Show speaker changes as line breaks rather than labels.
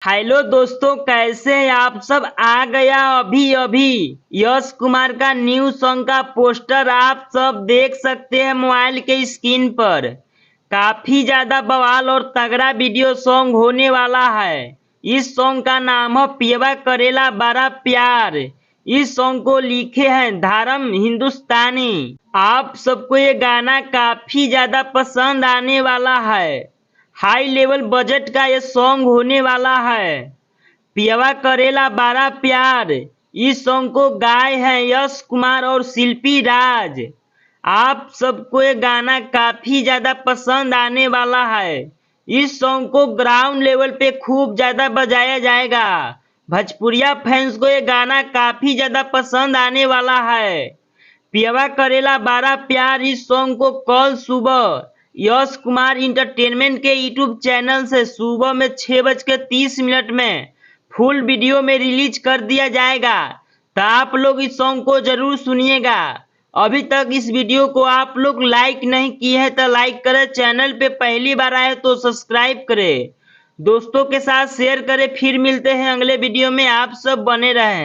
Hello दोस्तों, कैसे हैं आप सब। आ गया अभी अभी यश कुमार का न्यू सॉन्ग का पोस्टर आप सब देख सकते हैं मोबाइल के स्क्रीन पर। काफी ज्यादा बवाल और तगड़ा वीडियो सॉन्ग होने वाला है। इस सॉन्ग का नाम है पियवा करेला बड़ा प्यार। इस सॉन्ग को लिखे हैं धर्म हिंदुस्तानी। आप सबको ये गाना काफी ज्यादा पसंद आने वाला है। हाई लेवल बजट का ये सॉन्ग होने वाला है। पियवा करेला बड़ा प्यार। इस सॉन्ग को गाए हैं यश कुमार और शिल्पी राज। आप सबको ये गाना काफी ज्यादा पसंद आने वाला है। इस सॉन्ग को ग्राउंड लेवल पे खूब ज्यादा बजाया जाएगा। भोजपुरिया फैंस को ये गाना काफी ज्यादा पसंद आने वाला है। पियवा करेला बड़ा प्यार इस सॉन्ग को कल सुबह यश कुमार इंटरटेनमेंट के यूट्यूब चैनल से सुबह में 6:30 में फुल वीडियो में रिलीज कर दिया जाएगा। तो आप लोग इस सॉन्ग को जरूर सुनिएगा। अभी तक इस वीडियो को आप लोग लाइक नहीं किए हैं तो लाइक करें, चैनल पे पहली बार आए तो सब्सक्राइब करें, दोस्तों के साथ शेयर करें। फिर मिलते हैं अगले वीडियो में, आप सब बने रहें।